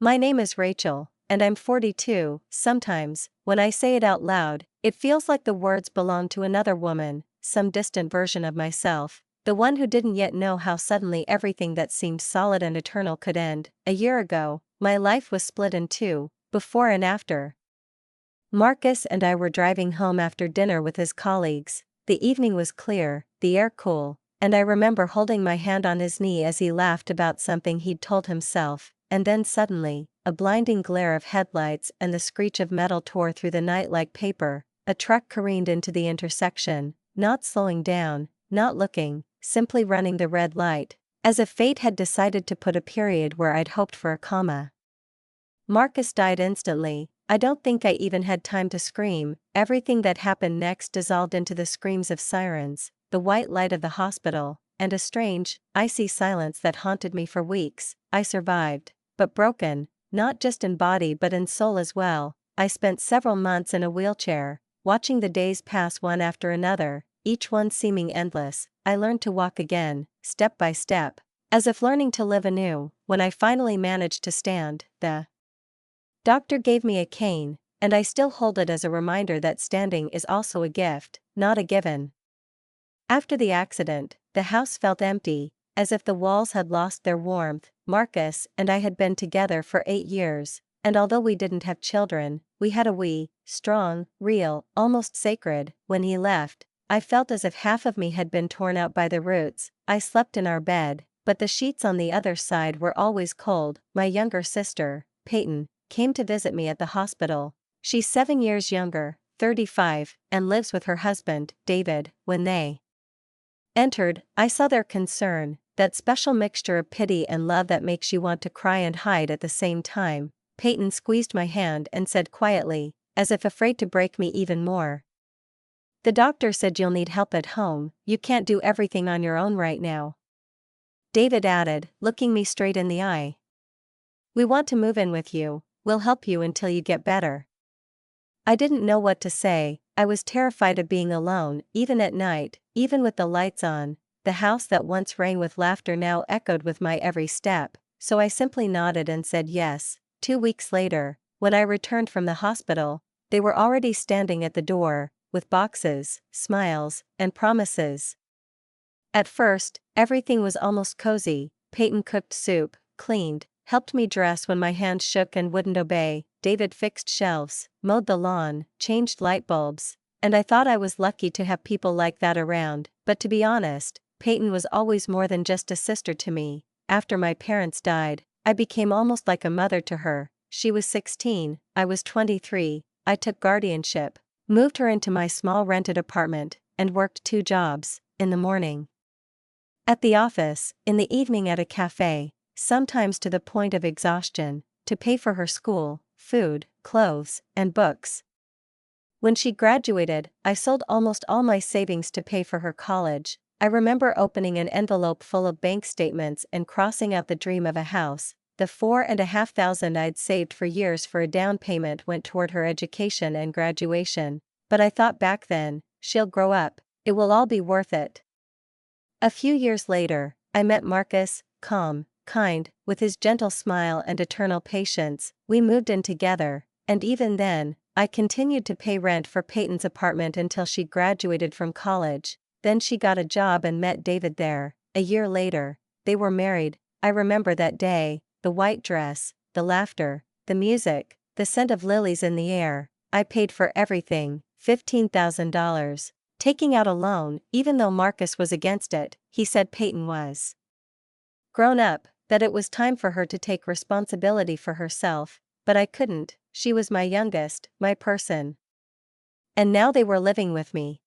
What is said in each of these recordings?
My name is Rachel, and I'm 42. Sometimes, when I say it out loud, it feels like the words belong to another woman, some distant version of myself, the one who didn't yet know how suddenly everything that seemed solid and eternal could end. A year ago, my life was split in two, before and after. Marcus and I were driving home after dinner with his colleagues. The evening was clear, the air cool, and I remember holding my hand on his knee as he laughed about something he'd told himself, and then suddenly, a blinding glare of headlights and the screech of metal tore through the night like paper. A truck careened into the intersection, not slowing down, not looking, simply running the red light, as if fate had decided to put a period where I'd hoped for a comma. Marcus died instantly. I don't think I even had time to scream. Everything that happened next dissolved into the screams of sirens, the white light of the hospital, and a strange, icy silence that haunted me for weeks. I survived, but broken, not just in body but in soul as well. I spent several months in a wheelchair, watching the days pass one after another, each one seeming endless. I learned to walk again, step by step, as if learning to live anew. When I finally managed to stand, the doctor gave me a cane, and I still hold it as a reminder that standing is also a gift, not a given. After the accident, the house felt empty, as if the walls had lost their warmth. Marcus and I had been together for 8 years, and although we didn't have children, we had a we, strong, real, almost sacred. When he left, I felt as if half of me had been torn out by the roots. I slept in our bed, but the sheets on the other side were always cold. My younger sister, Peyton, came to visit me at the hospital. She's 7 years younger, 35, and lives with her husband, David. When they entered, I saw their concern, that special mixture of pity and love that makes you want to cry and hide at the same time. Peyton squeezed my hand and said quietly, as if afraid to break me even more, "The doctor said you'll need help at home. You can't do everything on your own right now." David added, looking me straight in the eye, "We want to move in with you. We'll help you until you get better." I didn't know what to say. I was terrified of being alone, even at night, even with the lights on. The house that once rang with laughter now echoed with my every step, so I simply nodded and said yes. 2 weeks later, when I returned from the hospital, they were already standing at the door, with boxes, smiles, and promises. At first, everything was almost cozy. Peyton cooked soup, cleaned, helped me dress when my hands shook and wouldn't obey. David fixed shelves, mowed the lawn, changed light bulbs, and I thought I was lucky to have people like that around. But to be honest, Peyton was always more than just a sister to me. After my parents died, I became almost like a mother to her. She was 16, I was 23, I took guardianship, moved her into my small rented apartment, and worked 2 jobs, in the morning at the office, in the evening at a cafe, sometimes to the point of exhaustion, to pay for her school, food, clothes, and books. When she graduated, I sold almost all my savings to pay for her college. I remember opening an envelope full of bank statements and crossing out the dream of a house. The $4,500 I'd saved for years for a down payment went toward her education and graduation. But I thought back then, she'll grow up, it will all be worth it. A few years later, I met Marcus, calm, kind, with his gentle smile and eternal patience. We moved in together, and even then, I continued to pay rent for Peyton's apartment until she graduated from college. Then she got a job and met David there. A year later, they were married. I remember that day, the white dress, the laughter, the music, the scent of lilies in the air. I paid for everything, $15,000. Taking out a loan, even though Marcus was against it. He said Peyton was grown up, that it was time for her to take responsibility for herself, but I couldn't. She was my youngest, my person. And now they were living with me,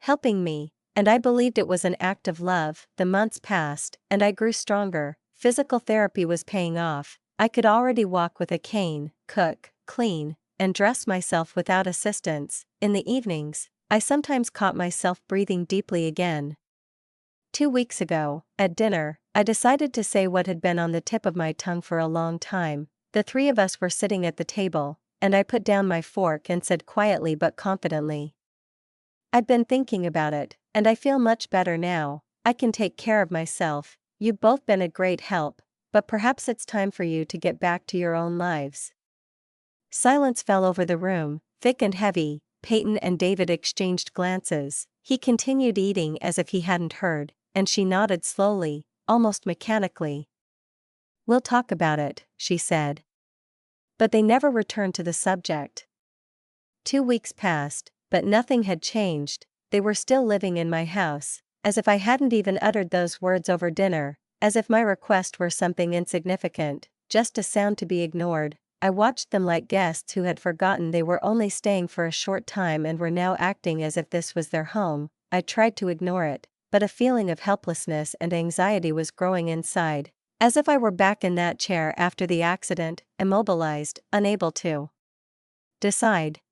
helping me, and I believed it was an act of love. The months passed, and I grew stronger. Physical therapy was paying off. I could already walk with a cane, cook, clean, and dress myself without assistance. In the evenings, I sometimes caught myself breathing deeply again. 2 weeks ago, at dinner, I decided to say what had been on the tip of my tongue for a long time. The 3 of us were sitting at the table, and I put down my fork and said quietly but confidently, "I'd been thinking about it, and I feel much better now. I can take care of myself. You've both been a great help, but perhaps it's time for you to get back to your own lives." Silence fell over the room, thick and heavy. Peyton and David exchanged glances. He continued eating as if he hadn't heard, and she nodded slowly, almost mechanically. "We'll talk about it," she said. But they never returned to the subject. 2 weeks passed, but nothing had changed. They were still living in my house, as if I hadn't even uttered those words over dinner, as if my request were something insignificant, just a sound to be ignored. I watched them like guests who had forgotten they were only staying for a short time and were now acting as if this was their home. I tried to ignore it, but a feeling of helplessness and anxiety was growing inside, as if I were back in that chair after the accident, immobilized, unable to decide.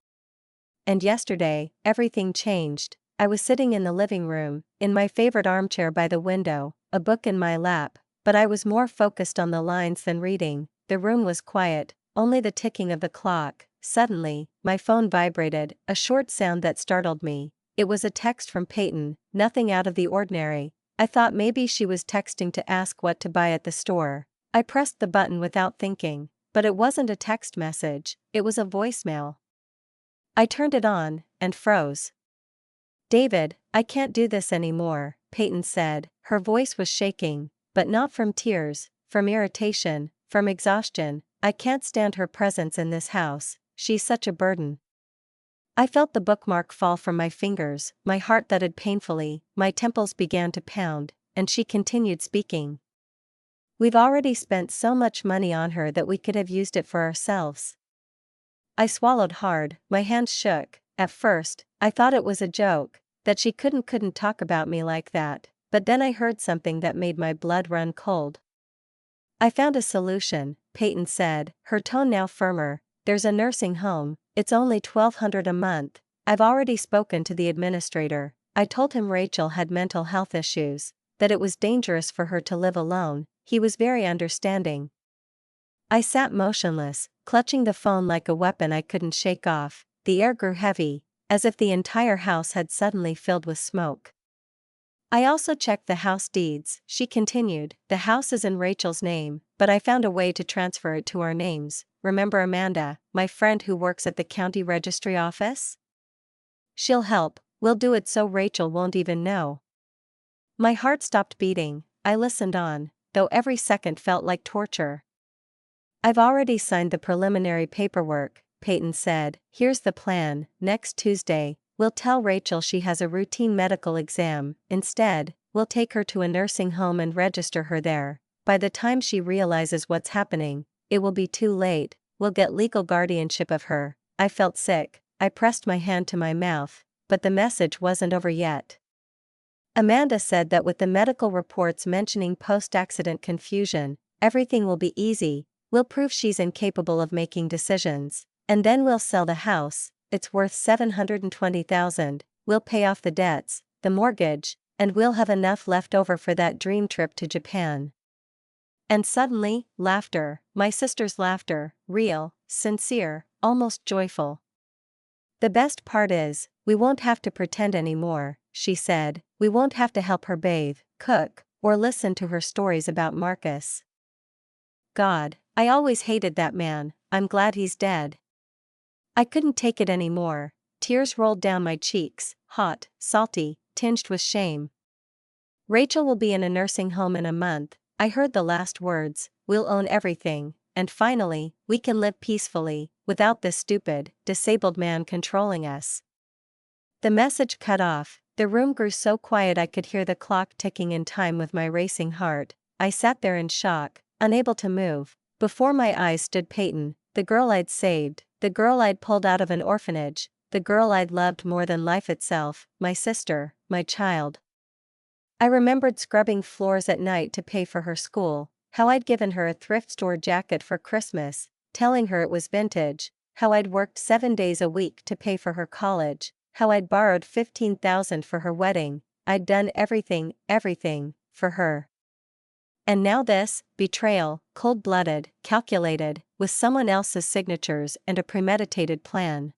And yesterday, everything changed. I was sitting in the living room, in my favorite armchair by the window, a book in my lap, but I was more focused on the lines than reading. The room was quiet, only the ticking of the clock. Suddenly, my phone vibrated, a short sound that startled me. It was a text from Peyton, nothing out of the ordinary. I thought maybe she was texting to ask what to buy at the store. I pressed the button without thinking, but it wasn't a text message, it was a voicemail. I turned it on, and froze. "David, I can't do this anymore," Peyton said. Her voice was shaking, but not from tears, from irritation, from exhaustion. "I can't stand her presence in this house, she's such a burden." I felt the bookmark fall from my fingers, my heart thudded painfully, my temples began to pound, and she continued speaking. "We've already spent so much money on her that we could have used it for ourselves." I swallowed hard, my hands shook. At first, I thought it was a joke, that she couldn't talk about me like that, but then I heard something that made my blood run cold. "I found a solution," Peyton said, her tone now firmer. "There's a nursing home, it's only $1,200 a month. I've already spoken to the administrator. I told him Rachel had mental health issues, that it was dangerous for her to live alone." He was very understanding. I sat motionless, clutching the phone like a weapon I couldn't shake off. The air grew heavy, as if the entire house had suddenly filled with smoke. "I also checked the house deeds," she continued. "The house is in Rachel's name, but I found a way to transfer it to our names. Remember Amanda, my friend who works at the county registry office? She'll help. We'll do it so Rachel won't even know." My heart stopped beating. I listened on, though every second felt like torture. "I've already signed the preliminary paperwork," Peyton said. "Here's the plan. Next Tuesday, we'll tell Rachel she has a routine medical exam. Instead, we'll take her to a nursing home and register her there. By the time she realizes what's happening, it will be too late. We'll get legal guardianship of her." I felt sick. I pressed my hand to my mouth, but the message wasn't over yet. "Amanda said that with the medical reports mentioning post-accident confusion, everything will be easy. We'll prove she's incapable of making decisions, and then we'll sell the house. It's worth $720,000. We'll pay off the debts, the mortgage, and we'll have enough left over for that dream trip to Japan." And suddenly, laughter, my sister's laughter, real, sincere, almost joyful. "The best part is, we won't have to pretend anymore," she said. "We won't have to help her bathe, cook, or listen to her stories about Marcus. God, I always hated that man. I'm glad he's dead." I couldn't take it anymore. Tears rolled down my cheeks, hot, salty, tinged with shame. "Rachel will be in a nursing home in a month," I heard the last words. "We'll own everything, and finally, we can live peacefully, without this stupid, disabled man controlling us." The message cut off. The room grew so quiet I could hear the clock ticking in time with my racing heart. I sat there in shock, unable to move. Before my eyes stood Peyton, the girl I'd saved, the girl I'd pulled out of an orphanage, the girl I'd loved more than life itself, my sister, my child. I remembered scrubbing floors at night to pay for her school, how I'd given her a thrift store jacket for Christmas, telling her it was vintage, how I'd worked 7 days a week to pay for her college, how I'd borrowed $15,000 for her wedding. I'd done everything, for her. And now this, betrayal, cold-blooded, calculated, with someone else's signatures and a premeditated plan.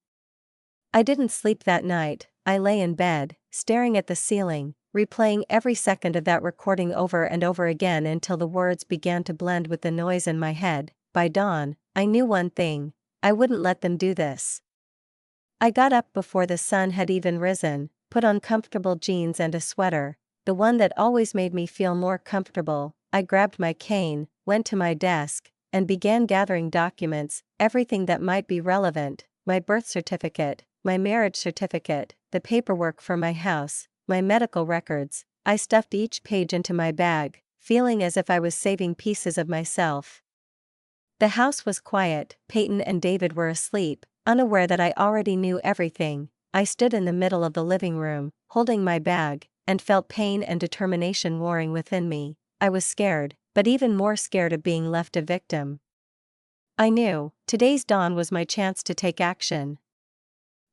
I didn't sleep that night. I lay in bed, staring at the ceiling, replaying every second of that recording over and over again until the words began to blend with the noise in my head. By dawn, I knew one thing: I wouldn't let them do this. I got up before the sun had even risen, put on comfortable jeans and a sweater, the one that always made me feel more comfortable. I grabbed my cane, went to my desk, and began gathering documents, everything that might be relevant: my birth certificate, my marriage certificate, the paperwork for my house, my medical records. I stuffed each page into my bag, feeling as if I was saving pieces of myself. The house was quiet. Peyton and David were asleep, unaware that I already knew everything. I stood in the middle of the living room, holding my bag, and felt pain and determination warring within me. I was scared, but even more scared of being left a victim. I knew today's dawn was my chance to take action.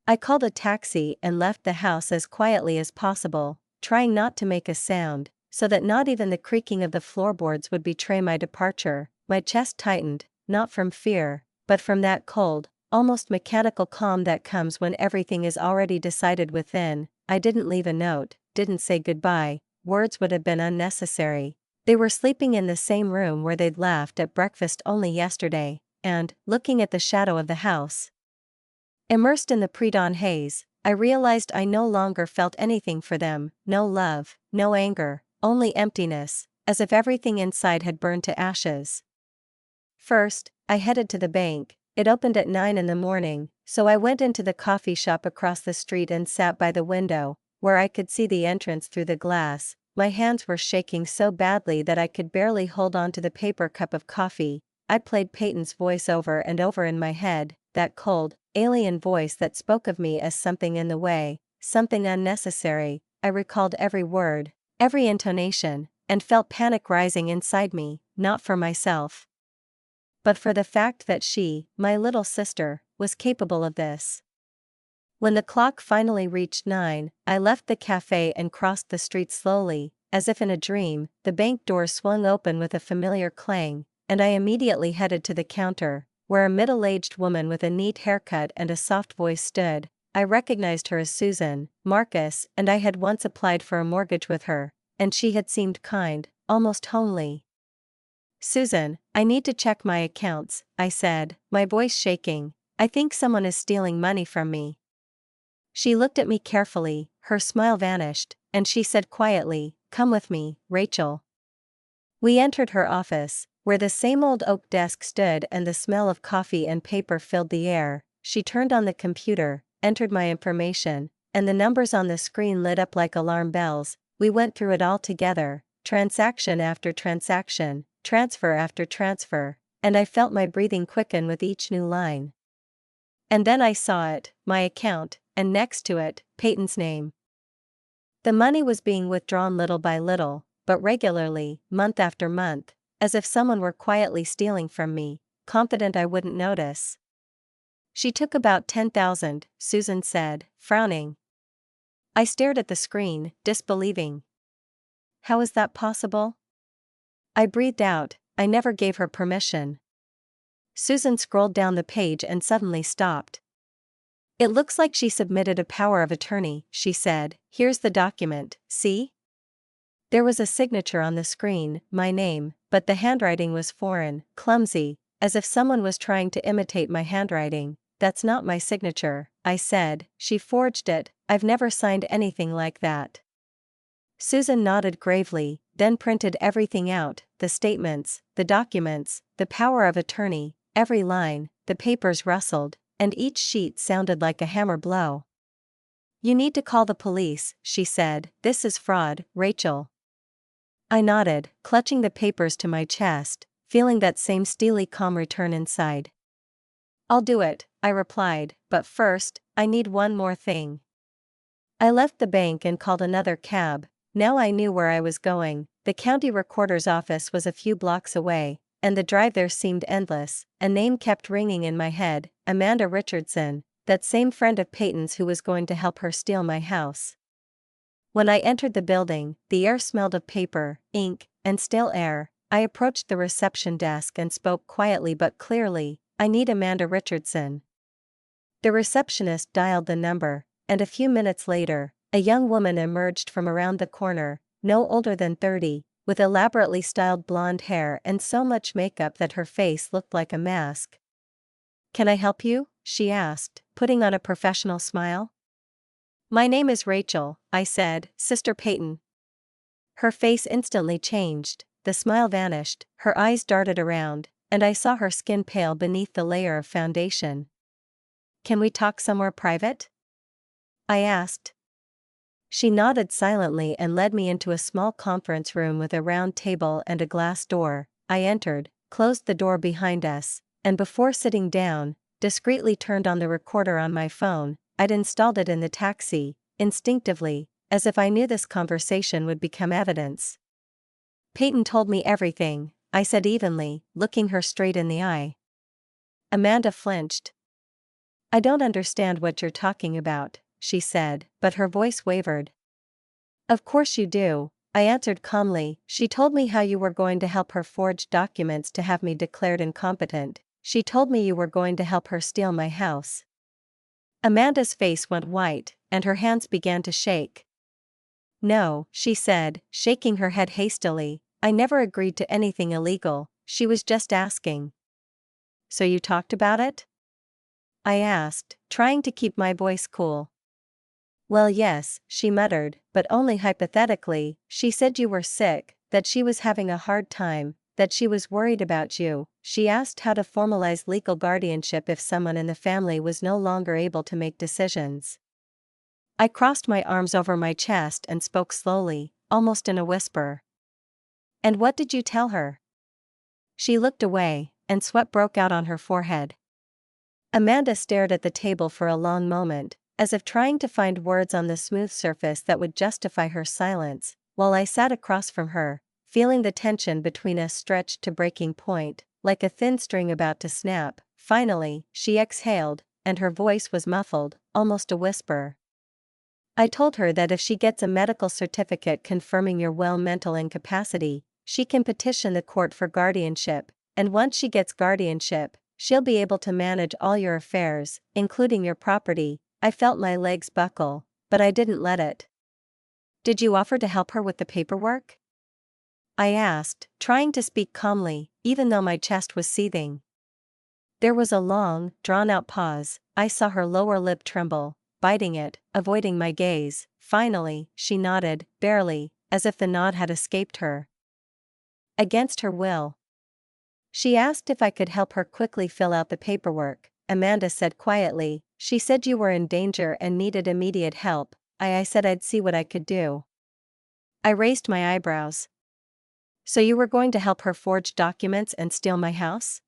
I called a taxi and left the house as quietly as possible, trying not to make a sound, so that not even the creaking of the floorboards would betray my departure. My chest tightened, not from fear, but from that cold, almost mechanical calm that comes when everything is already decided within. I didn't leave a note, didn't say goodbye. Words would have been unnecessary. They were sleeping in the same room where they'd laughed at breakfast only yesterday, and, looking at the shadow of the house, immersed in the pre-dawn haze, I realized I no longer felt anything for them: no love, no anger, only emptiness, as if everything inside had burned to ashes. First, I headed to the bank. It opened at 9 in the morning, so I went into the coffee shop across the street and sat by the window, where I could see the entrance through the glass. My hands were shaking so badly that I could barely hold on to the paper cup of coffee. I played Peyton's voice over and over in my head, that cold, alien voice that spoke of me as something in the way, something unnecessary. I recalled every word, every intonation, and felt panic rising inside me, not for myself, but for the fact that she, my little sister, was capable of this. When the clock finally reached 9, I left the cafe and crossed the street slowly, as if in a dream. The bank doors swung open with a familiar clang, and I immediately headed to the counter, where a middle-aged woman with a neat haircut and a soft voice stood. I recognized her as Susan Marcus, and I had once applied for a mortgage with her, and she had seemed kind, almost homely. "Susan, I need to check my accounts," I said, my voice shaking. "I think someone is stealing money from me." She looked at me carefully, her smile vanished, and she said quietly, "Come with me, Rachel." We entered her office, where the same old oak desk stood and the smell of coffee and paper filled the air. She turned on the computer, entered my information, and the numbers on the screen lit up like alarm bells. We went through it all together, transaction after transaction, transfer after transfer, and I felt my breathing quicken with each new line. And then I saw it, my account, and next to it, Peyton's name. The money was being withdrawn little by little, but regularly, month after month, as if someone were quietly stealing from me, confident I wouldn't notice. "She took about 10,000, Susan said, frowning. I stared at the screen, disbelieving. "How is that possible?" I breathed out. "I never gave her permission." Susan scrolled down the page and suddenly stopped. "It looks like she submitted a power of attorney," she said. "Here's the document, see?" There was a signature on the screen, my name, but the handwriting was foreign, clumsy, as if someone was trying to imitate my handwriting. "That's not my signature," I said. "She forged it. I've never signed anything like that." Susan nodded gravely, then printed everything out: the statements, the documents, the power of attorney, every line. The papers rustled, and each sheet sounded like a hammer blow. "You need to call the police," she said. "This is fraud, Rachel." I nodded, clutching the papers to my chest, feeling that same steely calm return inside. "I'll do it," I replied, "but first, I need one more thing." I left the bank and called another cab. Now I knew where I was going. The county recorder's office was a few blocks away, and the drive there seemed endless. A name kept ringing in my head: Amanda Richardson, that same friend of Peyton's who was going to help her steal my house. When I entered the building, the air smelled of paper, ink, and stale air. I approached the reception desk and spoke quietly but clearly, "I need Amanda Richardson." The receptionist dialed the number, and a few minutes later, A young woman emerged from around the corner, no older than 30, with elaborately styled blonde hair and so much makeup that her face looked like a mask. "Can I help you?" she asked, putting on a professional smile. "My name is Rachel," I said, "Sister Peyton." Her face instantly changed, the smile vanished, her eyes darted around, and I saw her skin pale beneath the layer of foundation. "Can we talk somewhere private?" I asked. She nodded silently and led me into a small conference room with a round table and a glass door. I entered, closed the door behind us, and before sitting down, discreetly turned on the recorder on my phone. I'd installed it in the taxi, instinctively, as if I knew this conversation would become evidence. "Peyton told me everything," I said evenly, looking her straight in the eye. Amanda flinched. "I don't understand what you're talking about," she said, but her voice wavered. "Of course you do," I answered calmly. "She told me how you were going to help her forge documents to have me declared incompetent. She told me you were going to help her steal my house." Amanda's face went white, and her hands began to shake. "No," she said, shaking her head hastily, "I never agreed to anything illegal, she was just asking." "So you talked about it?" I asked, trying to keep my voice cool. "Well, yes," she muttered, "but only hypothetically. She said you were sick, that she was having a hard time, that she was worried about you. She asked how to formalize legal guardianship if someone in the family was no longer able to make decisions." I crossed my arms over my chest and spoke slowly, almost in a whisper. "And what did you tell her?" She looked away, and sweat broke out on her forehead. Amanda stared at the table for a long moment, as if trying to find words on the smooth surface that would justify her silence, while I sat across from her, feeling the tension between us stretched to breaking point, like a thin string about to snap. Finally, she exhaled, and her voice was muffled, almost a whisper. "I told her that if she gets a medical certificate confirming your mental incapacity, she can petition the court for guardianship, and once she gets guardianship, she'll be able to manage all your affairs, including your property." I felt my legs buckle, but I didn't let it. "Did you offer to help her with the paperwork?" I asked, trying to speak calmly, even though my chest was seething. There was a long, drawn-out pause. I saw her lower lip tremble, biting it, avoiding my gaze. Finally, she nodded, barely, as if the nod had escaped her. "Against her will." "She asked if I could help her quickly fill out the paperwork," Amanda said quietly. "She said you were in danger and needed immediate help." I said I'd see what I could do. I raised my eyebrows. "So you were going to help her forge documents and steal my house?"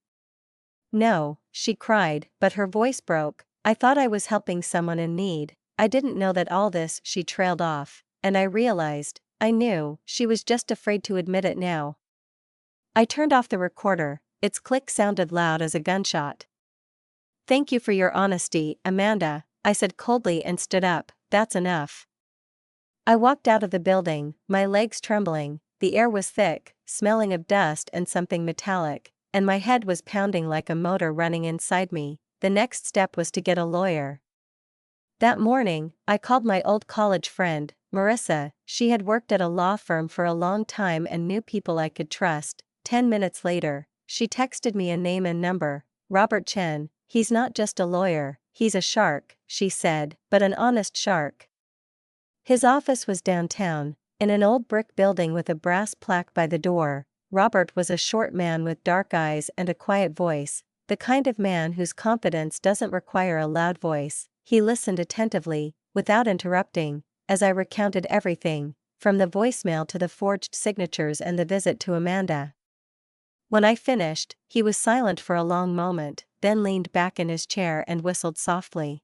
"No," she cried, but her voice broke. "I thought I was helping someone in need. I didn't know that all this." She trailed off, and I realized, I knew, she was just afraid to admit it now. I turned off the recorder, its click sounded loud as a gunshot. "Thank you for your honesty, Amanda," I said coldly and stood up. "That's enough." I walked out of the building, my legs trembling. The air was thick, smelling of dust and something metallic, and my head was pounding like a motor running inside me. The next step was to get a lawyer. That morning, I called my old college friend, Marissa. She had worked at a law firm for a long time and knew people I could trust. 10 minutes later, she texted me a name and number. "Robert Chen. He's not just a lawyer, he's a shark," she said, "but an honest shark." His office was downtown, in an old brick building with a brass plaque by the door. Robert was a short man with dark eyes and a quiet voice, the kind of man whose confidence doesn't require a loud voice. He listened attentively, without interrupting, as I recounted everything, from the voicemail to the forged signatures and the visit to Amanda. When I finished, he was silent for a long moment, then leaned back in his chair and whistled softly.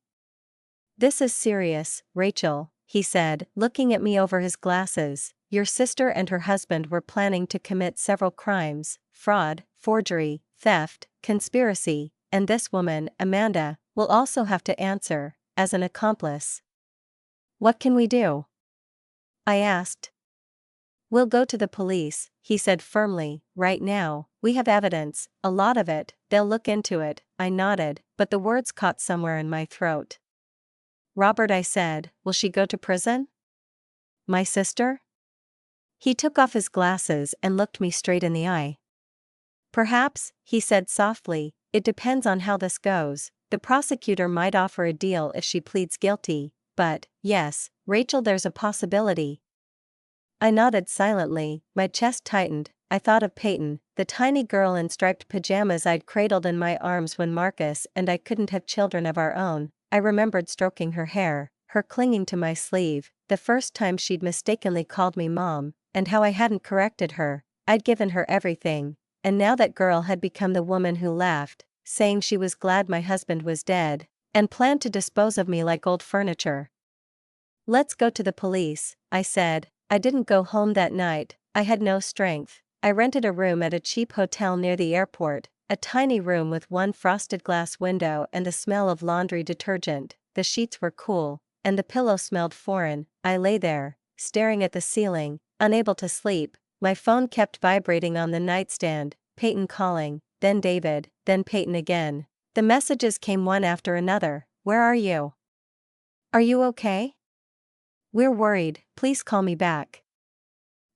"This is serious, Rachel," he said, looking at me over his glasses. "Your sister and her husband were planning to commit several crimes: fraud, forgery, theft, conspiracy, and this woman, Amanda, will also have to answer, as an accomplice." "What can we do?" I asked. "We'll go to the police," he said firmly. "Right now, we have evidence, a lot of it, they'll look into it." I nodded, but the words caught somewhere in my throat. "Robert," I said, "will she go to prison?" My sister? He took off his glasses and looked me straight in the eye. Perhaps, he said softly, it depends on how this goes. The prosecutor might offer a deal if she pleads guilty, but, yes, Rachel, there's a possibility. I nodded silently, my chest tightened. I thought of Peyton, the tiny girl in striped pajamas I'd cradled in my arms when Marcus and I couldn't have children of our own. I remembered stroking her hair, her clinging to my sleeve, the first time she'd mistakenly called me mom, and how I hadn't corrected her. I'd given her everything, and now that girl had become the woman who laughed, saying she was glad my husband was dead, and planned to dispose of me like old furniture. Let's go to the police, I said. I didn't go home that night, I had no strength. I rented a room at a cheap hotel near the airport, a tiny room with one frosted glass window and the smell of laundry detergent. The sheets were cool, and the pillow smelled foreign. I lay there, staring at the ceiling, unable to sleep. My phone kept vibrating on the nightstand, Peyton calling, then David, then Peyton again. The messages came one after another. Where are you? Are you okay? We're worried, please call me back.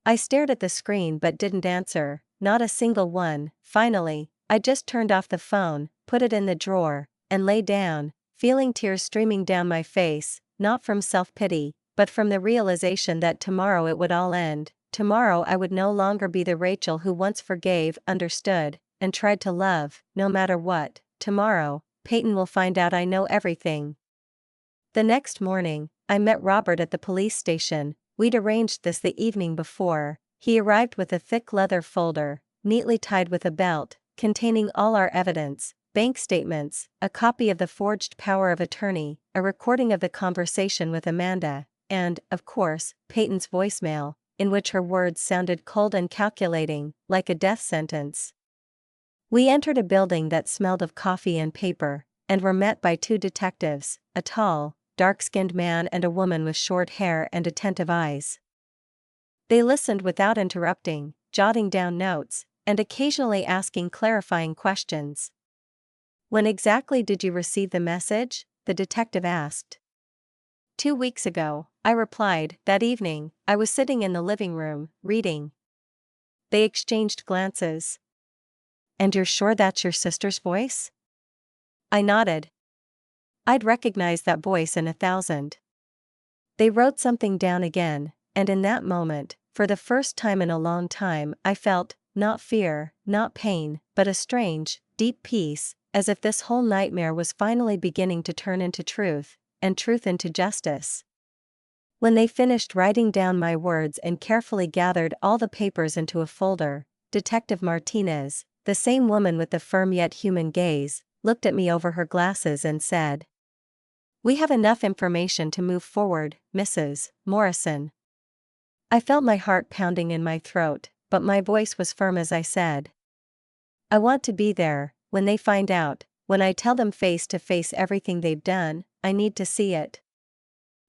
I stared at the screen but didn't answer, not a single one. Finally, I just turned off the phone, put it in the drawer, and lay down, feeling tears streaming down my face, not from self-pity, but from the realization that tomorrow it would all end. Tomorrow I would no longer be the Rachel who once forgave, understood, and tried to love, no matter what. Tomorrow, Peyton will find out I know everything. The next morning, I met Robert at the police station. We'd arranged this the evening before. He arrived with a thick leather folder, neatly tied with a belt, containing all our evidence, bank statements, a copy of the forged power of attorney, a recording of the conversation with Amanda, and, of course, Peyton's voicemail, in which her words sounded cold and calculating, like a death sentence. We entered a building that smelled of coffee and paper, and were met by two detectives, a tall, dark-skinned man and a woman with short hair and attentive eyes. They listened without interrupting, jotting down notes, and occasionally asking clarifying questions. When exactly did you receive the message? The detective asked. 2 weeks ago, I replied. That evening, I was sitting in the living room, reading. They exchanged glances. And you're sure that's your sister's voice? I nodded. I'd recognize that voice in 1,000. They wrote something down again, and in that moment, for the first time in a long time, I felt, not fear, not pain, but a strange, deep peace, as if this whole nightmare was finally beginning to turn into truth, and truth into justice. When they finished writing down my words and carefully gathered all the papers into a folder, Detective Martinez, the same woman with the firm yet human gaze, looked at me over her glasses and said, "We have enough information to move forward, Mrs. Morrison." I felt my heart pounding in my throat, but my voice was firm as I said, "I want to be there, when they find out, when I tell them face to face everything they've done. I need to see it."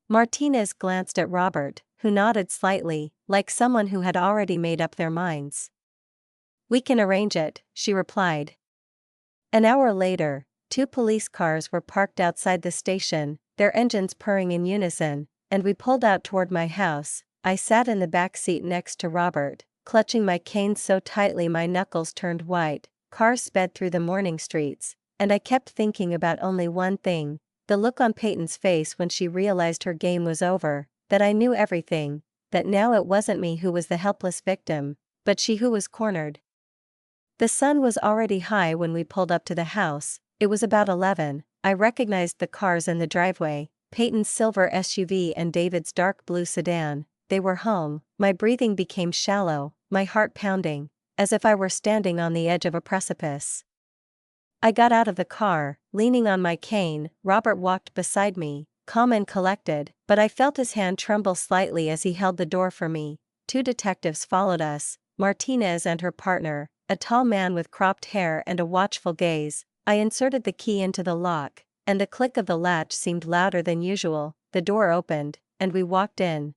Martinez glanced at Robert, who nodded slightly, like someone who had already made up their minds. "We can arrange it," she replied. An hour later, 2 police cars were parked outside the station, their engines purring in unison, and we pulled out toward my house. I sat in the back seat next to Robert, clutching my cane so tightly my knuckles turned white. Cars sped through the morning streets, and I kept thinking about only one thing, the look on Peyton's face when she realized her game was over, that I knew everything, that now it wasn't me who was the helpless victim, but she who was cornered. The sun was already high when we pulled up to the house. It was about 11. I recognized the cars in the driveway, Peyton's silver SUV and David's dark blue sedan. They were home. My breathing became shallow, my heart pounding, as if I were standing on the edge of a precipice. I got out of the car, leaning on my cane. Robert walked beside me, calm and collected, but I felt his hand tremble slightly as he held the door for me. 2 detectives followed us, Martinez and her partner, a tall man with cropped hair and a watchful gaze. I inserted the key into the lock, and the click of the latch seemed louder than usual. The door opened, and we walked in.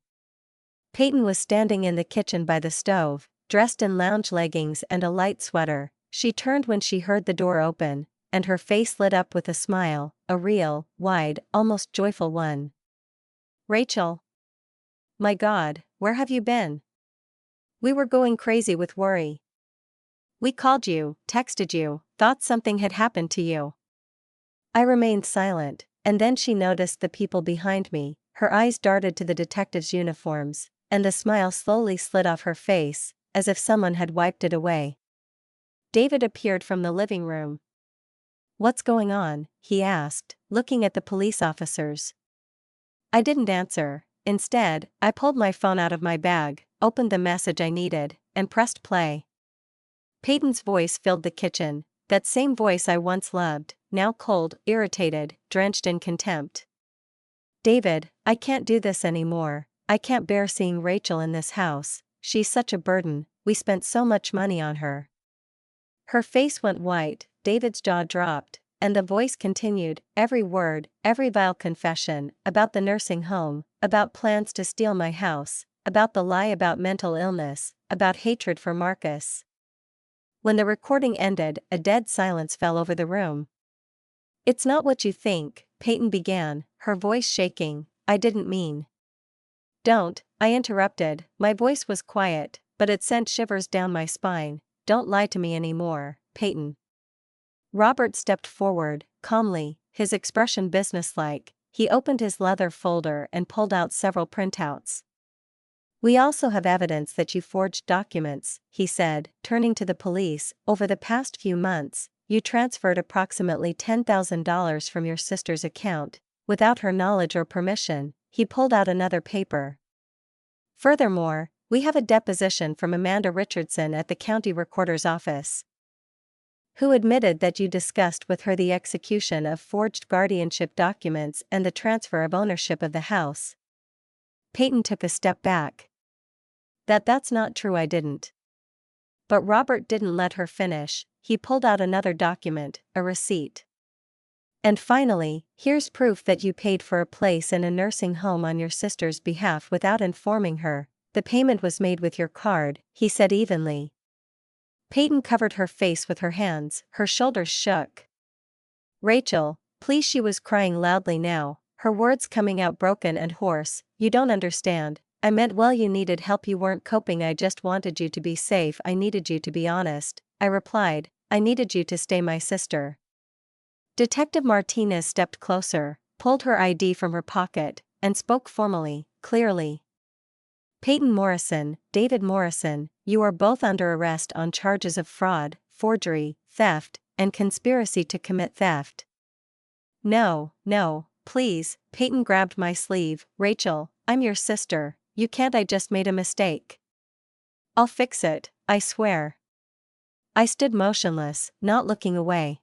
Peyton was standing in the kitchen by the stove, dressed in lounge leggings and a light sweater. She turned when she heard the door open, and her face lit up with a smile, a real, wide, almost joyful one. "Rachel." My God, where have you been? We were going crazy with worry. We called you, texted you, thought something had happened to you. I remained silent, and then she noticed the people behind me. Her eyes darted to the detectives' uniforms, and the smile slowly slid off her face, as if someone had wiped it away. David appeared from the living room. "What's going on?" he asked, looking at the police officers. I didn't answer. Instead, I pulled my phone out of my bag, opened the message I needed, and pressed play. Peyton's voice filled the kitchen, that same voice I once loved, now cold, irritated, drenched in contempt. "David, I can't do this anymore. I can't bear seeing Rachel in this house. She's such a burden, we spent so much money on her." Her face went white, David's jaw dropped, and the voice continued, every word, every vile confession, about the nursing home, about plans to steal my house, about the lie about mental illness, about hatred for Marcus. When the recording ended, a dead silence fell over the room. "It's not what you think," Peyton began, her voice shaking. "I didn't mean." "Don't," I interrupted, my voice was quiet, but it sent shivers down my spine. "Don't lie to me anymore, Peyton." Robert stepped forward, calmly, his expression businesslike. He opened his leather folder and pulled out several printouts. "We also have evidence that you forged documents," he said, turning to the police. "Over the past few months, you transferred approximately $10,000 from your sister's account, without her knowledge or permission." He pulled out another paper. "Furthermore, we have a deposition from Amanda Richardson at the county recorder's office, who admitted that you discussed with her the execution of forged guardianship documents and the transfer of ownership of the house." Peyton took a step back. That's not true, I didn't." But Robert didn't let her finish. He pulled out another document, a receipt. "And finally, here's proof that you paid for a place in a nursing home on your sister's behalf without informing her. The payment was made with your card," he said evenly. Peyton covered her face with her hands, her shoulders shook. "Rachel, please," she was crying loudly now, her words coming out broken and hoarse. "You don't understand. I meant well, you needed help, you weren't coping, I just wanted you to be safe, I needed you to be honest." I replied, "I needed you to stay my sister." Detective Martinez stepped closer, pulled her ID from her pocket, and spoke formally, clearly. "Peyton Morrison, David Morrison, you are both under arrest on charges of fraud, forgery, theft, and conspiracy to commit theft." No, please," Peyton grabbed my sleeve. "Rachel, I'm your sister, you can't, I just made a mistake. I'll fix it, I swear." I stood motionless, not looking away.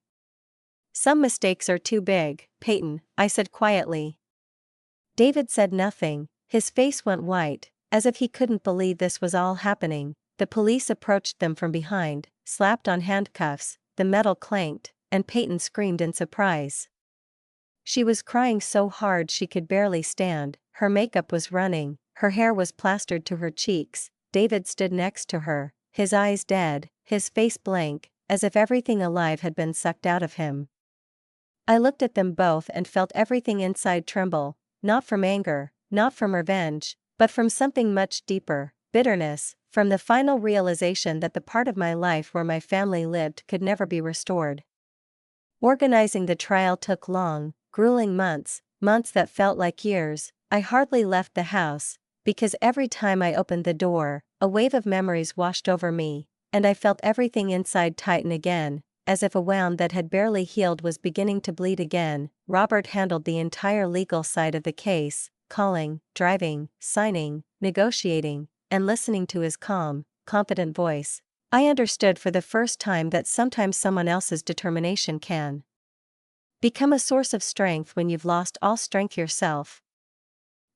"Some mistakes are too big, Peyton," I said quietly. David said nothing, his face went white, as if he couldn't believe this was all happening. The police approached them from behind, slapped on handcuffs, the metal clanked, and Peyton screamed in surprise. She was crying so hard she could barely stand, her makeup was running, her hair was plastered to her cheeks. David stood next to her, his eyes dead, his face blank, as if everything alive had been sucked out of him. I looked at them both and felt everything inside tremble, not from anger, not from revenge, but from something much deeper, bitterness, from the final realization that the part of my life where my family lived could never be restored. Organizing the trial took long, grueling months that felt like years. I hardly left the house, because every time I opened the door, a wave of memories washed over me, and I felt everything inside tighten again, as if a wound that had barely healed was beginning to bleed again. Robert handled the entire legal side of the case, calling, driving, signing, negotiating, and listening to his calm, confident voice. I understood for the first time that sometimes someone else's determination can become a source of strength when you've lost all strength yourself.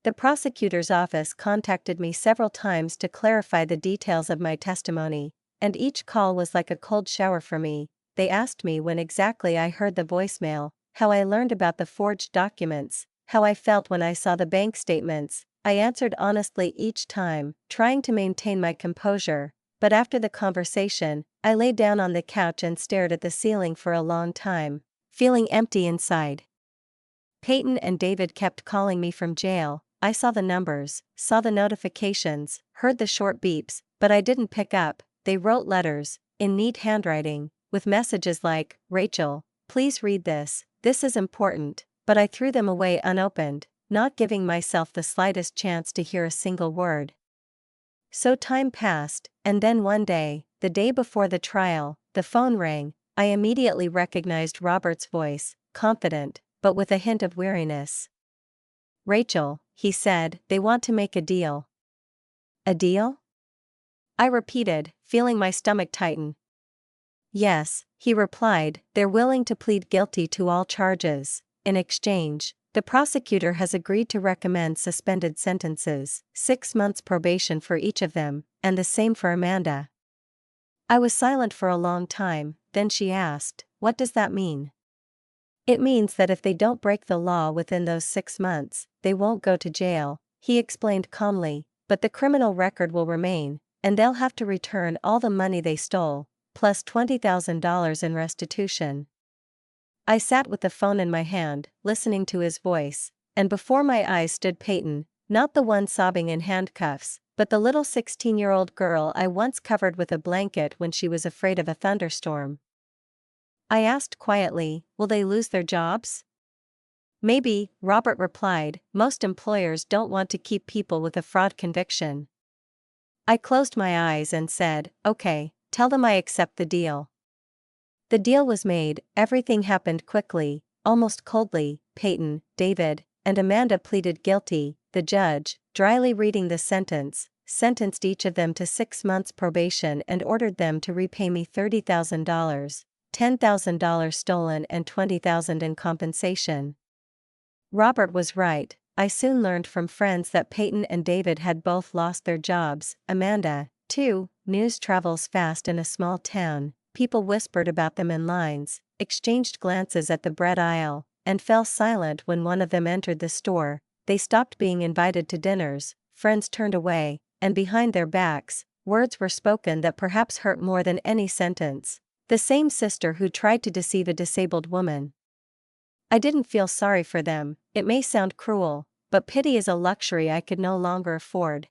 The prosecutor's office contacted me several times to clarify the details of my testimony, and each call was like a cold shower for me. They asked me when exactly I heard the voicemail, how I learned about the forged documents, how I felt when I saw the bank statements. I answered honestly each time, trying to maintain my composure, but after the conversation, I lay down on the couch and stared at the ceiling for a long time, feeling empty inside. Peyton and David kept calling me from jail, I saw the numbers, saw the notifications, heard the short beeps, but I didn't pick up. They wrote letters, in neat handwriting, with messages like, "Rachel, please read this, this is important," but I threw them away unopened, not giving myself the slightest chance to hear a single word. So time passed, and then one day, the day before the trial, the phone rang. I immediately recognized Robert's voice, confident, but with a hint of weariness. "Rachel," he said, "they want to make a deal." "A deal?" I repeated, feeling my stomach tighten. "Yes," he replied, "they're willing to plead guilty to all charges. In exchange, the prosecutor has agreed to recommend suspended sentences, 6 months probation for each of them, and the same for Amanda." I was silent for a long time, then she asked, "What does that mean?" "It means that if they don't break the law within those 6 months, they won't go to jail," he explained calmly, "but the criminal record will remain, and they'll have to return all the money they stole, plus $20,000 in restitution." I sat with the phone in my hand, listening to his voice, and before my eyes stood Peyton, not the one sobbing in handcuffs, but the little 16-year-old girl I once covered with a blanket when she was afraid of a thunderstorm. I asked quietly, "Will they lose their jobs?" "Maybe," Robert replied, "most employers don't want to keep people with a fraud conviction." I closed my eyes and said, "Okay, tell them I accept the deal." The deal was made. Everything happened quickly, almost coldly. Peyton, David, and Amanda pleaded guilty. The judge, dryly reading the sentence, sentenced each of them to 6 months probation and ordered them to repay me $30,000, $10,000 stolen and $20,000 in compensation. Robert was right. I soon learned from friends that Peyton and David had both lost their jobs. Amanda, too. News travels fast in a small town. People whispered about them in lines, exchanged glances at the bread aisle, and fell silent when one of them entered the store. They stopped being invited to dinners, friends turned away, and behind their backs, words were spoken that perhaps hurt more than any sentence. The same sister who tried to deceive a disabled woman. I didn't feel sorry for them. It may sound cruel, but pity is a luxury I could no longer afford.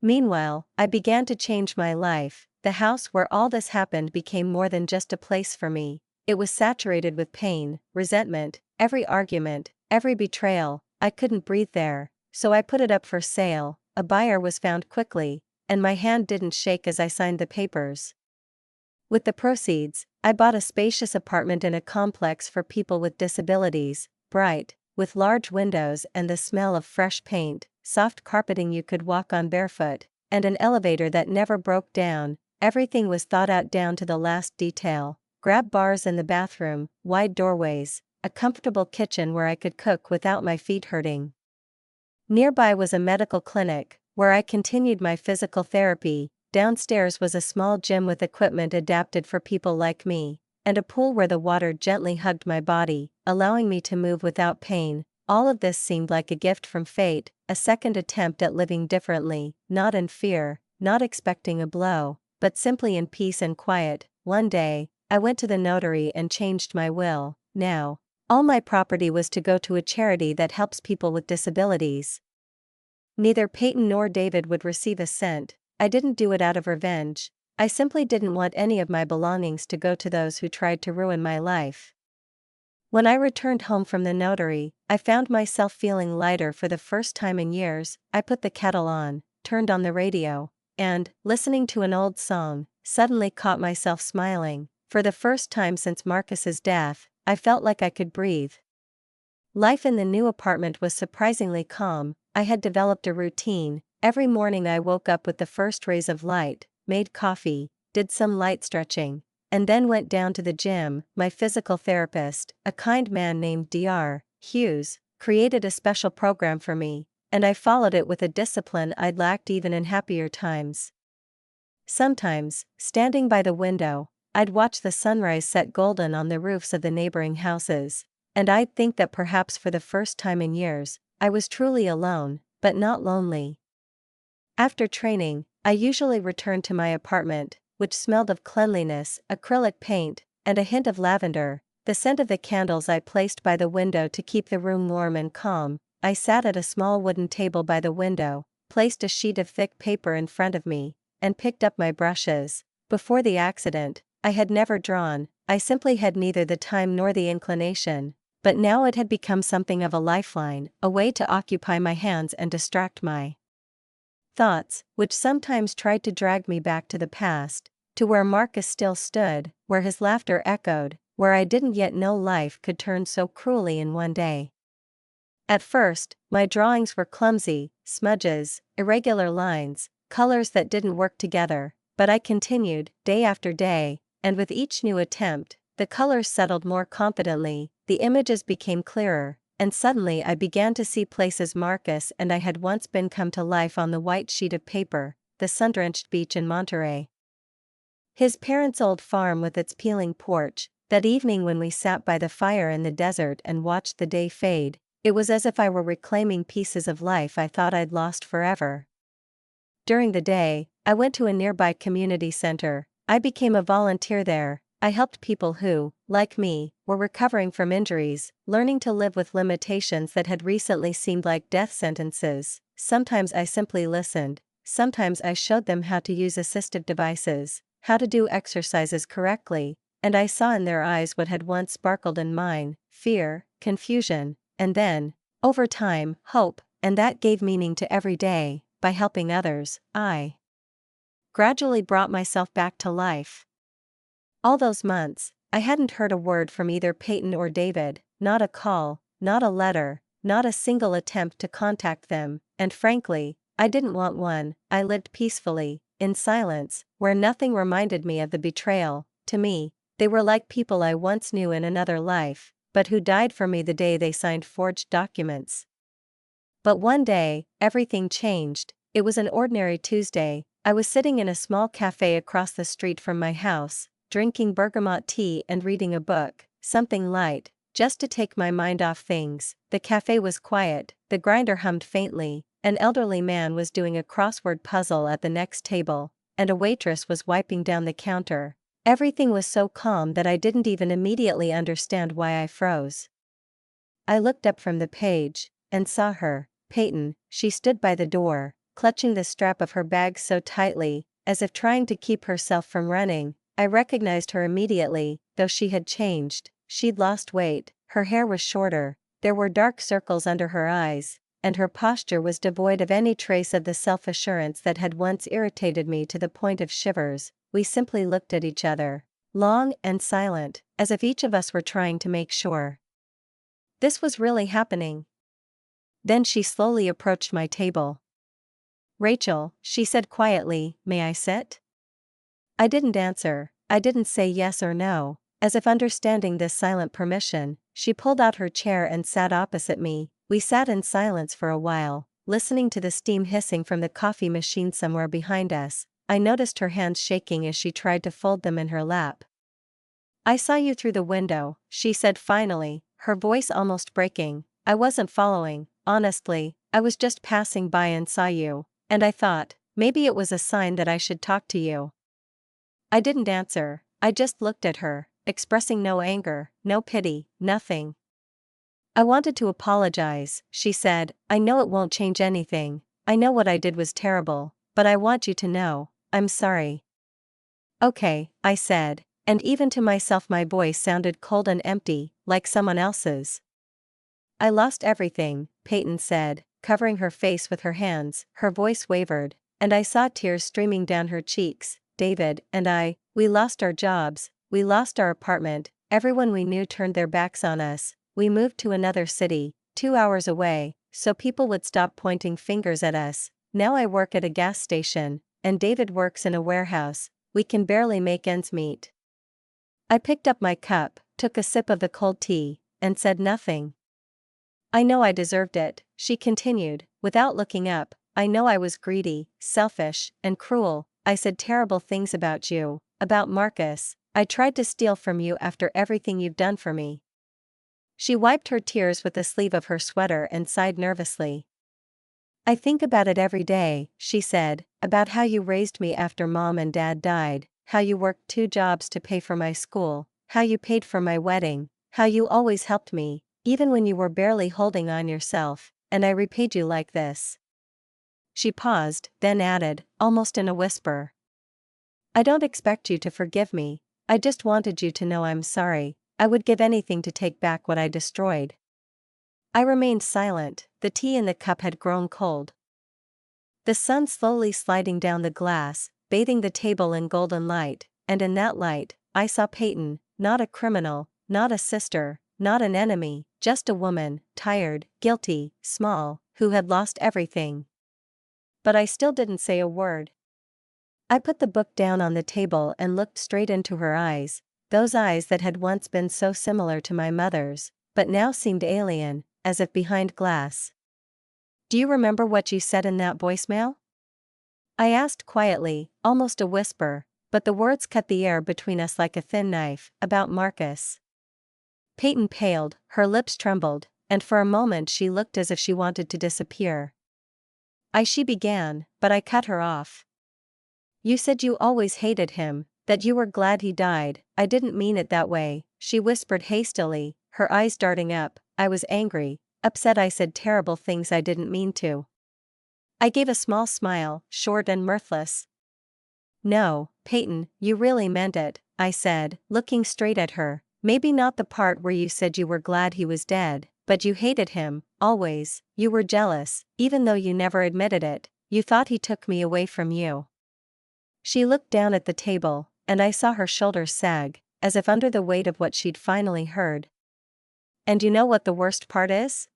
Meanwhile, I began to change my life. The house where all this happened became more than just a place for me. It was saturated with pain, resentment, every argument, every betrayal. I couldn't breathe there, so I put it up for sale. A buyer was found quickly, and my hand didn't shake as I signed the papers. With the proceeds, I bought a spacious apartment in a complex for people with disabilities, bright, with large windows and the smell of fresh paint, soft carpeting you could walk on barefoot, and an elevator that never broke down. Everything was thought out down to the last detail. Grab bars in the bathroom, wide doorways, a comfortable kitchen where I could cook without my feet hurting. Nearby was a medical clinic, where I continued my physical therapy. Downstairs was a small gym with equipment adapted for people like me, and a pool where the water gently hugged my body, allowing me to move without pain. All of this seemed like a gift from fate, a second attempt at living differently, not in fear, not expecting a blow, but simply in peace and quiet. One day, I went to the notary and changed my will. Now, all my property was to go to a charity that helps people with disabilities. Neither Peyton nor David would receive a cent. I didn't do it out of revenge. I simply didn't want any of my belongings to go to those who tried to ruin my life. When I returned home from the notary, I found myself feeling lighter for the first time in years. I put the kettle on, turned on the radio, and, listening to an old song, suddenly caught myself smiling. For the first time since Marcus's death, I felt like I could breathe. Life in the new apartment was surprisingly calm. I had developed a routine. Every morning I woke up with the first rays of light, made coffee, did some light stretching, and then went down to the gym. My physical therapist, a kind man named Dr. Hughes, created a special program for me, and I followed it with a discipline I'd lacked even in happier times. Sometimes, standing by the window, I'd watch the sunrise set golden on the roofs of the neighboring houses, and I'd think that perhaps for the first time in years, I was truly alone, but not lonely. After training, I usually returned to my apartment, which smelled of cleanliness, acrylic paint, and a hint of lavender, the scent of the candles I placed by the window to keep the room warm and calm. I sat at a small wooden table by the window, placed a sheet of thick paper in front of me, and picked up my brushes. Before the accident, I had never drawn, I simply had neither the time nor the inclination, but now it had become something of a lifeline, a way to occupy my hands and distract my thoughts, which sometimes tried to drag me back to the past, to where Marcus still stood, where his laughter echoed, where I didn't yet know life could turn so cruelly in one day. At first, my drawings were clumsy, smudges, irregular lines, colors that didn't work together, but I continued, day after day, and with each new attempt, the colors settled more confidently, the images became clearer, and suddenly I began to see places Marcus and I had once been come to life on the white sheet of paper, the sun-drenched beach in Monterey. His parents' old farm with its peeling porch, that evening when we sat by the fire in the desert and watched the day fade, it was as if I were reclaiming pieces of life I thought I'd lost forever. During the day, I went to a nearby community center. I became a volunteer there. I helped people who, like me, were recovering from injuries, learning to live with limitations that had recently seemed like death sentences. Sometimes I simply listened, sometimes I showed them how to use assistive devices, how to do exercises correctly, and I saw in their eyes what had once sparkled in mine: fear, confusion, and then, over time, hope, and that gave meaning to every day. By helping others, I gradually brought myself back to life. All those months, I hadn't heard a word from either Peyton or David, not a call, not a letter, not a single attempt to contact them, and frankly, I didn't want one. I lived peacefully, in silence, where nothing reminded me of the betrayal. To me, they were like people I once knew in another life, but who died for me the day they signed forged documents. But one day, everything changed. It was an ordinary Tuesday. I was sitting in a small cafe across the street from my house, drinking bergamot tea and reading a book, something light, just to take my mind off things. The cafe was quiet, the grinder hummed faintly, an elderly man was doing a crossword puzzle at the next table, and a waitress was wiping down the counter. Everything was so calm that I didn't even immediately understand why I froze. I looked up from the page, and saw her, Peyton. She stood by the door, clutching the strap of her bag so tightly, as if trying to keep herself from running. I recognized her immediately, though she had changed. She'd lost weight, her hair was shorter, there were dark circles under her eyes, and her posture was devoid of any trace of the self-assurance that had once irritated me to the point of shivers. We simply looked at each other, long and silent, as if each of us were trying to make sure this was really happening. Then she slowly approached my table. "Rachel," she said quietly, "may I sit?" I didn't answer. I didn't say yes or no. As if understanding this silent permission, she pulled out her chair and sat opposite me. We sat in silence for a while, listening to the steam hissing from the coffee machine somewhere behind us. I noticed her hands shaking as she tried to fold them in her lap. "I saw you through the window," she said finally, her voice almost breaking. "I wasn't following, honestly, I was just passing by and saw you, and I thought, maybe it was a sign that I should talk to you." I didn't answer, I just looked at her, expressing no anger, no pity, nothing. "I wanted to apologize," she said. "I know it won't change anything, I know what I did was terrible, but I want you to know, I'm sorry." "Okay," I said, and even to myself my voice sounded cold and empty, like someone else's. "I lost everything," Peyton said, covering her face with her hands. Her voice wavered, and I saw tears streaming down her cheeks. "David and I, we lost our jobs, we lost our apartment, everyone we knew turned their backs on us, we moved to another city, 2 hours away, so people would stop pointing fingers at us. Now I work at a gas station, and David works in a warehouse, we can barely make ends meet." I picked up my cup, took a sip of the cold tea, and said nothing. "I know I deserved it," she continued, without looking up. "I know I was greedy, selfish, and cruel. I said terrible things about you, about Marcus. I tried to steal from you after everything you've done for me." She wiped her tears with the sleeve of her sweater and sighed nervously. "I think about it every day," she said, "about how you raised me after Mom and Dad died, how you worked 2 jobs to pay for my school, how you paid for my wedding, how you always helped me, even when you were barely holding on yourself, and I repaid you like this." She paused, then added, almost in a whisper, "I don't expect you to forgive me, I just wanted you to know I'm sorry. I would give anything to take back what I destroyed." I remained silent, the tea in the cup had grown cold. The sun slowly sliding down the glass, bathing the table in golden light, and in that light, I saw Peyton, not a criminal, not a sister, not an enemy, just a woman, tired, guilty, small, who had lost everything. But I still didn't say a word. I put the book down on the table and looked straight into her eyes, those eyes that had once been so similar to my mother's, but now seemed alien, as if behind glass. "Do you remember what you said in that voicemail?" I asked quietly, almost a whisper, but the words cut the air between us like a thin knife, about Marcus. Peyton paled, her lips trembled, and for a moment she looked as if she wanted to disappear. She began, but I cut her off. "You said you always hated him, that you were glad he died." "I didn't mean it that way," she whispered hastily, her eyes darting up. "I was angry, upset. I said terrible things I didn't mean to." I gave a small smile, short and mirthless. "No, Peyton, you really meant it," I said, looking straight at her. "Maybe not the part where you said you were glad he was dead, but you hated him, always. You were jealous, even though you never admitted it. You thought he took me away from you." She looked down at the table, and I saw her shoulders sag, as if under the weight of what she'd finally heard. "And you know what the worst part is?"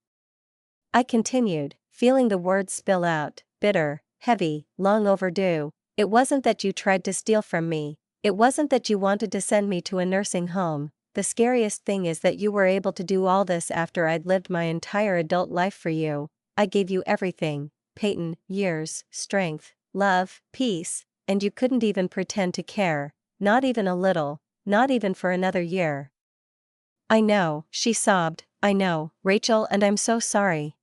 I continued, feeling the words spill out, bitter, heavy, long overdue. "It wasn't that you tried to steal from me. It wasn't that you wanted to send me to a nursing home. The scariest thing is that you were able to do all this after I'd lived my entire adult life for you. I gave you everything, Peyton, years, strength, love, peace, and you couldn't even pretend to care, not even a little, not even for another year." "I know," she sobbed, "I know, Rachel, and I'm so sorry."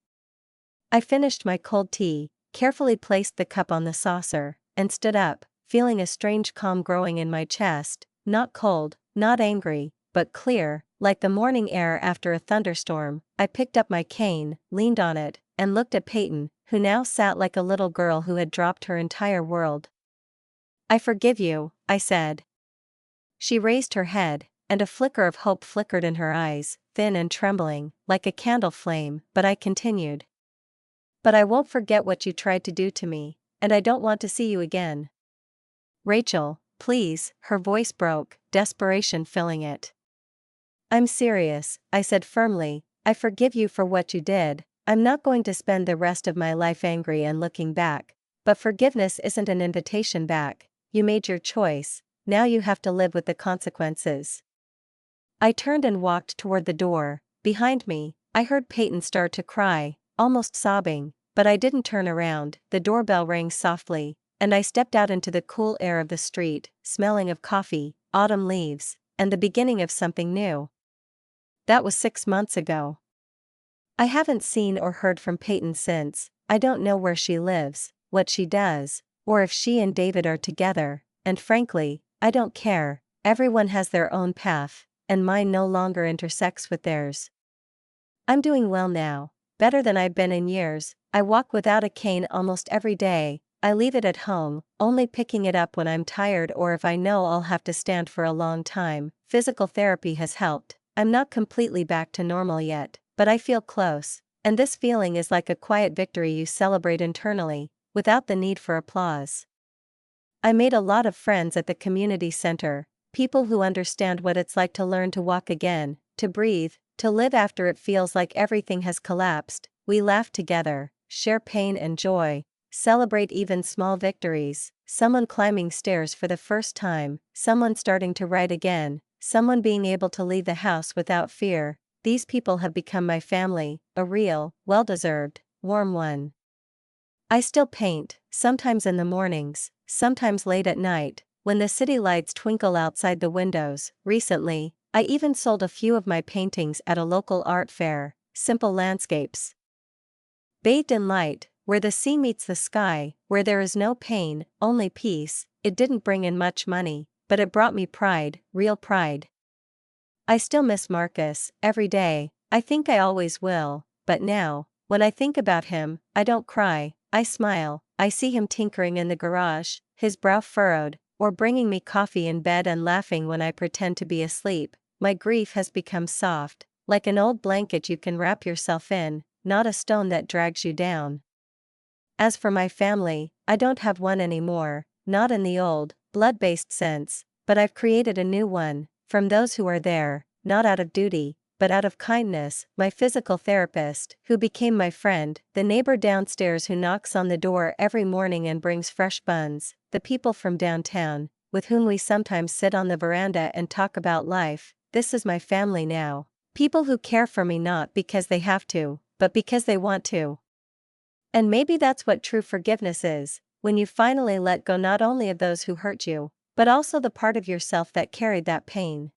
I finished my cold tea, carefully placed the cup on the saucer, and stood up, feeling a strange calm growing in my chest, not cold, not angry, but clear, like the morning air after a thunderstorm. I picked up my cane, leaned on it, and looked at Peyton, who now sat like a little girl who had dropped her entire world. "I forgive you," I said. She raised her head, and a flicker of hope flickered in her eyes, thin and trembling, like a candle flame, but I continued. "But I won't forget what you tried to do to me, and I don't want to see you again. Rachel, please," her voice broke, desperation filling it. "I'm serious," I said firmly. "I forgive you for what you did. I'm not going to spend the rest of my life angry and looking back. But forgiveness isn't an invitation back. You made your choice, now you have to live with the consequences." I turned and walked toward the door. Behind me, I heard Peyton start to cry, almost sobbing, but I didn't turn around. The doorbell rang softly, and I stepped out into the cool air of the street, smelling of coffee, autumn leaves, and the beginning of something new. That was 6 months ago. I haven't seen or heard from Peyton since. I don't know where she lives, what she does, or if she and David are together, and frankly, I don't care. Everyone has their own path, and mine no longer intersects with theirs. I'm doing well now, better than I've been in years. I walk without a cane almost every day. I leave it at home, only picking it up when I'm tired or if I know I'll have to stand for a long time. Physical therapy has helped. I'm not completely back to normal yet, but I feel close, and this feeling is like a quiet victory you celebrate internally, without the need for applause. I made a lot of friends at the community center, people who understand what it's like to learn to walk again, to breathe, to live after it feels like everything has collapsed. We laugh together, share pain and joy, celebrate even small victories, someone climbing stairs for the first time, someone starting to write again, someone being able to leave the house without fear. These people have become my family, a real, well-deserved, warm one. I still paint, sometimes in the mornings, sometimes late at night, when the city lights twinkle outside the windows. Recently, I even sold a few of my paintings at a local art fair, simple landscapes. Bathed in light, where the sea meets the sky, where there is no pain, only peace. It didn't bring in much money, but it brought me pride, real pride. I still miss Marcus, every day. I think I always will, but now, When I think about him, I don't cry, I smile. I see him tinkering in the garage, his brow furrowed, or bringing me coffee in bed and laughing when I pretend to be asleep. My grief has become soft, like an old blanket you can wrap yourself in, not a stone that drags you down. As for my family, I don't have one anymore, not in the old, blood-based sense, but I've created a new one, from those who are there, not out of duty, but out of kindness. My physical therapist, who became my friend, the neighbor downstairs who knocks on the door every morning and brings fresh buns, the people from downtown, with whom we sometimes sit on the veranda and talk about life. This is my family now. People who care for me not because they have to, but because they want to. And maybe that's what true forgiveness is, when you finally let go not only of those who hurt you, but also the part of yourself that carried that pain.